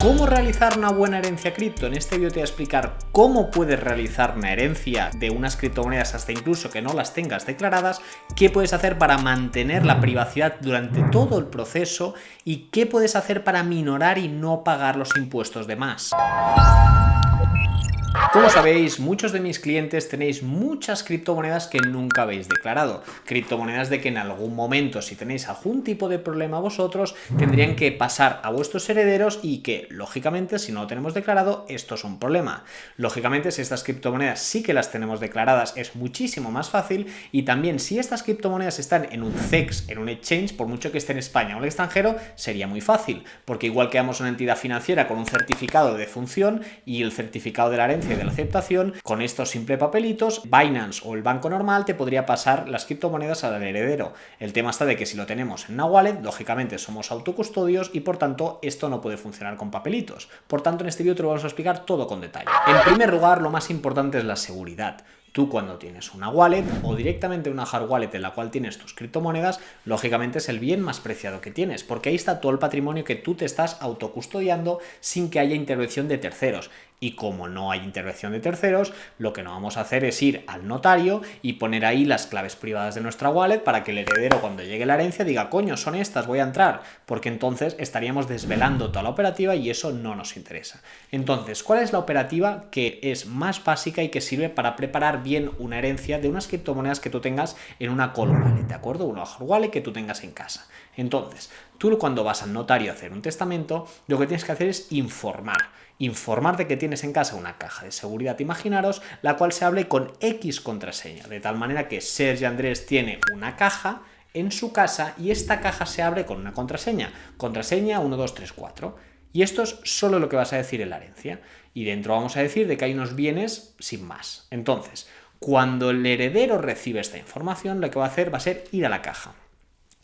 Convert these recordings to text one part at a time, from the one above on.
¿Cómo realizar una buena herencia cripto? En este vídeo te voy a explicar cómo puedes realizar una herencia de unas criptomonedas hasta incluso que no las tengas declaradas, qué puedes hacer para mantener la privacidad durante todo el proceso y qué puedes hacer para minorar y no pagar los impuestos de más. Como sabéis, muchos de mis clientes tenéis muchas criptomonedas que nunca habéis declarado. Criptomonedas de que en algún momento, si tenéis algún tipo de problema vosotros, tendrían que pasar a vuestros herederos y que, lógicamente, si no lo tenemos declarado, esto es un problema. Lógicamente, si estas criptomonedas sí que las tenemos declaradas, es muchísimo más fácil, y también si estas criptomonedas están en un CEX, en un exchange, por mucho que esté en España o en el extranjero, sería muy fácil, porque igual que damos una entidad financiera con un certificado de defunción y el certificado de la herencia de la aceptación, con estos simples papelitos, Binance o el banco normal te podría pasar las criptomonedas al heredero. El tema está de que si lo tenemos en una wallet, lógicamente somos autocustodios y por tanto esto no puede funcionar con papelitos. Por tanto, en este vídeo te lo vamos a explicar todo con detalle. En primer lugar, lo más importante es la seguridad. Tú cuando tienes una wallet o directamente una hard wallet en la cual tienes tus criptomonedas, lógicamente es el bien más preciado que tienes, porque ahí está todo el patrimonio que tú te estás autocustodiando sin que haya intervención de terceros. Y como no hay intervención de terceros, lo que no vamos a hacer es ir al notario y poner ahí las claves privadas de nuestra wallet para que el heredero, cuando llegue la herencia, diga, coño, son estas, voy a entrar, porque entonces estaríamos desvelando toda la operativa y eso no nos interesa. Entonces, ¿cuál es la operativa que es más básica y que sirve para preparar bien una herencia de unas criptomonedas que tú tengas en una cold wallet, ¿de acuerdo? Una hard wallet que tú tengas en casa. Entonces, tú cuando vas al notario a hacer un testamento, lo que tienes que hacer es informar de que tienes en casa una caja de seguridad, imaginaros, la cual se hable con X contraseña, de tal manera que Sergi Andrés tiene una caja en su casa y esta caja se abre con una contraseña 1234. Y esto es solo lo que vas a decir en la herencia. Y dentro vamos a decir de que hay unos bienes sin más. Entonces, cuando el heredero recibe esta información, lo que va a hacer va a ser ir a la caja.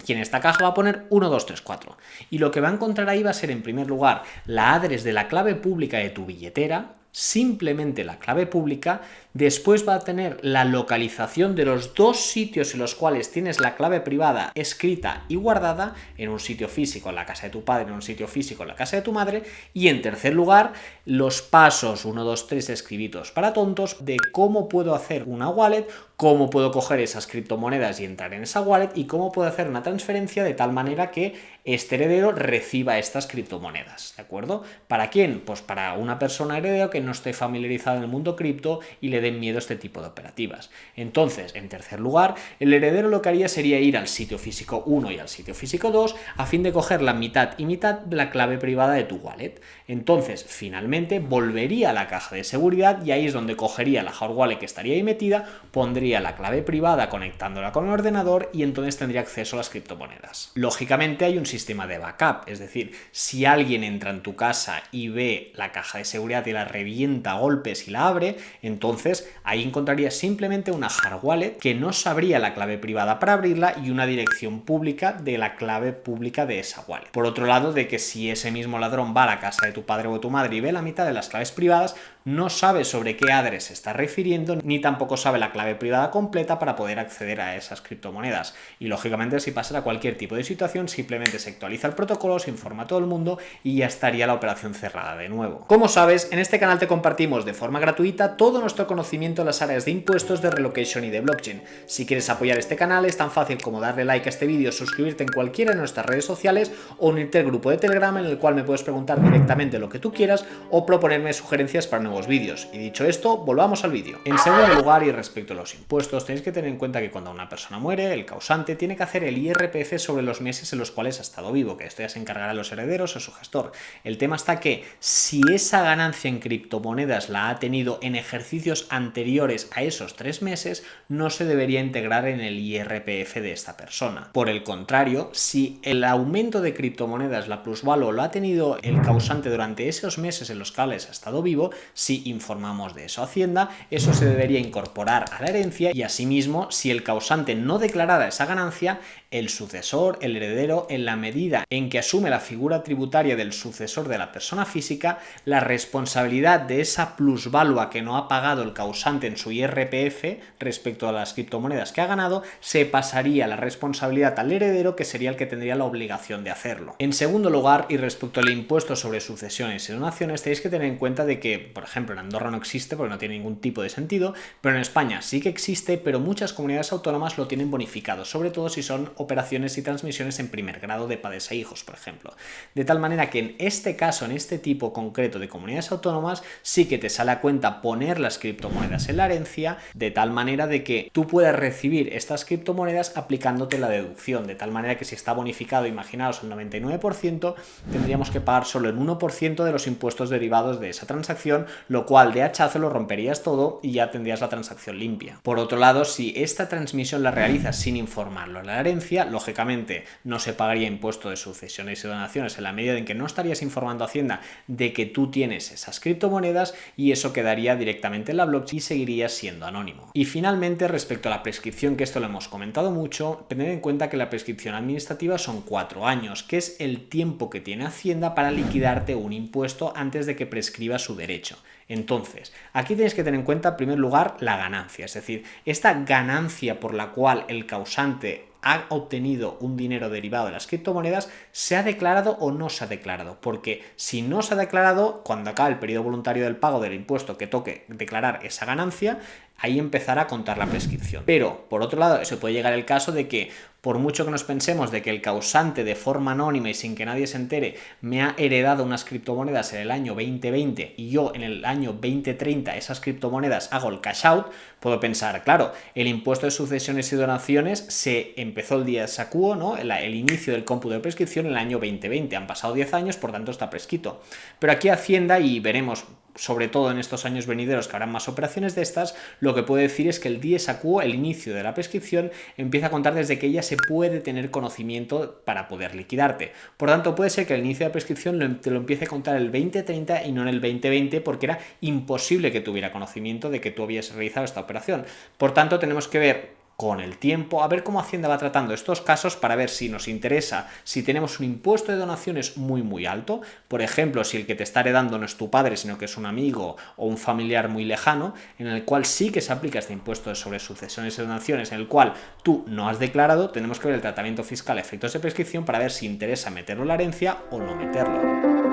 Y en esta caja va a poner 1234. Y lo que va a encontrar ahí va a ser, en primer lugar, la adres de la clave pública de tu billetera, simplemente la clave pública. Después va a tener la localización de los dos sitios en los cuales tienes la clave privada escrita y guardada, en un sitio físico en la casa de tu padre, en un sitio físico en la casa de tu madre, y en tercer lugar, los pasos 1, 2, 3 escribitos para tontos de cómo puedo hacer una wallet, cómo puedo coger esas criptomonedas y entrar en esa wallet y cómo puedo hacer una transferencia de tal manera que este heredero reciba estas criptomonedas, ¿de acuerdo? ¿Para quién? Pues para una persona heredero que no esté familiarizada en el mundo cripto y le den miedo este tipo de operativas. Entonces, en tercer lugar, el heredero lo que haría sería ir al sitio físico 1 y al sitio físico 2 a fin de coger la mitad y mitad de la clave privada de tu wallet. Entonces, finalmente, volvería a la caja de seguridad y ahí es donde cogería la hard wallet que estaría ahí metida, pondría la clave privada conectándola con el ordenador y entonces tendría acceso a las criptomonedas. Lógicamente hay un sistema de backup, es decir, si alguien entra en tu casa y ve la caja de seguridad y la revienta a golpes y la abre, entonces ahí encontraría simplemente una hard wallet que no sabría la clave privada para abrirla y una dirección pública de la clave pública de esa wallet. Por otro lado, de que si ese mismo ladrón va a la casa de tu padre o tu madre y ve la mitad de las claves privadas, no sabe sobre qué adres se está refiriendo ni tampoco sabe la clave privada completa para poder acceder a esas criptomonedas. Y lógicamente, si pasara cualquier tipo de situación, simplemente se actualiza el protocolo, se informa a todo el mundo y ya estaría la operación cerrada de nuevo. Como sabes, en este canal te compartimos de forma gratuita todo nuestro conocimiento en las áreas de impuestos, de relocation y de blockchain. Si quieres apoyar este canal es tan fácil como darle like a este vídeo, suscribirte en cualquiera de nuestras redes sociales o unirte al grupo de Telegram en el cual me puedes preguntar directamente lo que tú quieras o proponerme sugerencias para nuevos vídeos. Y dicho esto, volvamos al vídeo. En segundo lugar, y respecto a los impuestos, tenéis que tener en cuenta que cuando una persona muere, el causante tiene que hacer el IRPF sobre los meses en los cuales ha estado vivo, que esto ya se encargará a los herederos o su gestor. El tema está que si esa ganancia en criptomonedas la ha tenido en ejercicios anteriores a esos 3 meses, no se debería integrar en el IRPF de esta persona. Por el contrario, si el aumento de criptomonedas, la plusvalía, lo ha tenido el causante durante esos meses en los cuales ha estado vivo, si informamos de eso a Hacienda, eso se debería incorporar a la herencia y asimismo, si el causante no declarara esa ganancia, el sucesor, el heredero, en la medida en que asume la figura tributaria del sucesor de la persona física, la responsabilidad de esa plusvalua que no ha pagado el causante en su IRPF respecto a las criptomonedas que ha ganado, se pasaría la responsabilidad al heredero, que sería el que tendría la obligación de hacerlo. En segundo lugar, y respecto al impuesto sobre sucesiones y donaciones, tenéis que tener en cuenta de que, por ejemplo, en Andorra no existe porque no tiene ningún tipo de sentido, pero en España sí que existe, pero muchas comunidades autónomas lo tienen bonificado, sobre todo si son operaciones y transmisiones en primer grado de padres a hijos, por ejemplo. De tal manera que en este caso, en este tipo concreto de comunidades autónomas, sí que te sale a cuenta poner las criptomonedas en la herencia, de tal manera de que tú puedas recibir estas criptomonedas aplicándote la deducción, de tal manera que si está bonificado, imaginaos, el 99%, tendríamos que pagar solo el 1% de los impuestos derivados de esa transacción, lo cual de hachazo lo romperías todo y ya tendrías la transacción limpia. Por otro lado, si esta transmisión la realizas sin informarlo en la herencia, lógicamente no se pagaría impuesto de sucesiones y donaciones en la medida en que no estarías informando a Hacienda de que tú tienes esas criptomonedas, y eso quedaría directamente en la blockchain y seguirías siendo anónimo. Y finalmente, respecto a la prescripción, que esto lo hemos comentado mucho, tened en cuenta que la prescripción administrativa son 4 años, que es el tiempo que tiene Hacienda para liquidarte un impuesto antes de que prescriba su derecho. Entonces, aquí tenéis que tener en cuenta, en primer lugar, la ganancia, es decir, esta ganancia por la cual el causante ha obtenido un dinero derivado de las criptomonedas, ¿se ha declarado o no se ha declarado? Porque si no se ha declarado, cuando acabe el periodo voluntario del pago del impuesto que toque declarar esa ganancia, ahí empezará a contar la prescripción. Pero, por otro lado, se puede llegar el caso de que, por mucho que nos pensemos de que el causante de forma anónima y sin que nadie se entere me ha heredado unas criptomonedas en el año 2020 y yo en el año 2030 esas criptomonedas hago el cash out, puedo pensar, claro, el impuesto de sucesiones y donaciones se empezó el día sacuo, ¿no? El inicio del cómputo de prescripción en el año 2020, han pasado 10 años, por tanto está prescrito. Pero aquí Hacienda, y veremos sobre todo en estos años venideros que habrán más operaciones de estas, lo que puede decir es que el dies a quo, el inicio de la prescripción, empieza a contar desde que ella se puede tener conocimiento para poder liquidarte. Por tanto, puede ser que el inicio de la prescripción te lo empiece a contar el 2030 y no en el 2020, porque era imposible que tuviera conocimiento de que tú habías realizado esta operación. Por tanto, tenemos que ver con el tiempo, a ver cómo Hacienda va tratando estos casos para ver si nos interesa, si tenemos un impuesto de donaciones muy alto, por ejemplo, si el que te está heredando no es tu padre, sino que es un amigo o un familiar muy lejano, en el cual sí que se aplica este impuesto sobre sucesiones y donaciones, en el cual tú no has declarado, tenemos que ver el tratamiento fiscal a efectos de prescripción para ver si interesa meterlo en la herencia o no meterlo.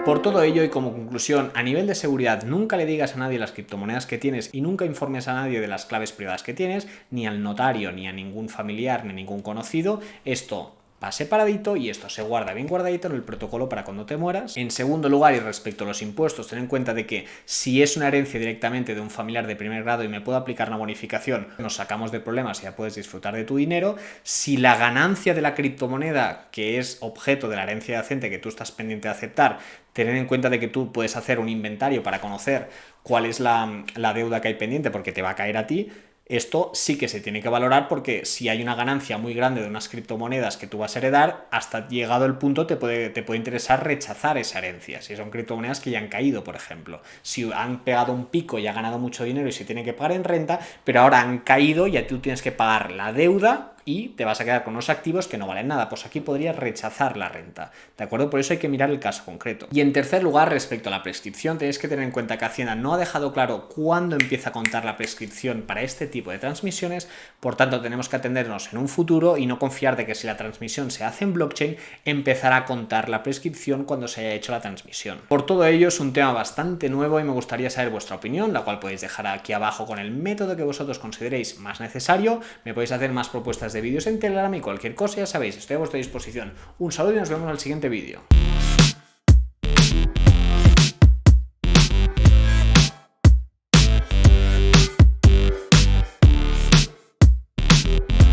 Por todo ello y como conclusión, a nivel de seguridad, nunca le digas a nadie las criptomonedas que tienes y nunca informes a nadie de las claves privadas que tienes, ni al notario, ni a ningún familiar, ni a ningún conocido. Esto va separadito y esto se guarda bien guardadito en el protocolo para cuando te mueras. En segundo lugar, y respecto a los impuestos, ten en cuenta de que si es una herencia directamente de un familiar de primer grado y me puedo aplicar una bonificación, nos sacamos de problemas y ya puedes disfrutar de tu dinero. Si la ganancia de la criptomoneda, que es objeto de la herencia yacente que tú estás pendiente de aceptar, tener en cuenta de que tú puedes hacer un inventario para conocer cuál es la deuda que hay pendiente, porque te va a caer a ti. Esto sí que se tiene que valorar, porque si hay una ganancia muy grande de unas criptomonedas que tú vas a heredar, hasta llegado el punto te puede interesar rechazar esa herencia, si son criptomonedas que ya han caído, por ejemplo. Si han pegado un pico y ha ganado mucho dinero y se tiene que pagar en renta, pero ahora han caído y ya tú tienes que pagar la deuda y te vas a quedar con unos activos que no valen nada, pues aquí podrías rechazar la renta, ¿de acuerdo? Por eso hay que mirar el caso concreto. Y en tercer lugar, respecto a la prescripción, tenéis que tener en cuenta que Hacienda no ha dejado claro cuándo empieza a contar la prescripción para este tipo de transmisiones, por tanto tenemos que atendernos en un futuro y no confiar de que si la transmisión se hace en blockchain, empezará a contar la prescripción cuando se haya hecho la transmisión. Por todo ello, es un tema bastante nuevo y me gustaría saber vuestra opinión, la cual podéis dejar aquí abajo con el método que vosotros consideréis más necesario. Me podéis hacer más propuestas de vídeos en Telegram y cualquier cosa, ya sabéis, estoy a vuestra disposición. Un saludo y nos vemos en el siguiente vídeo.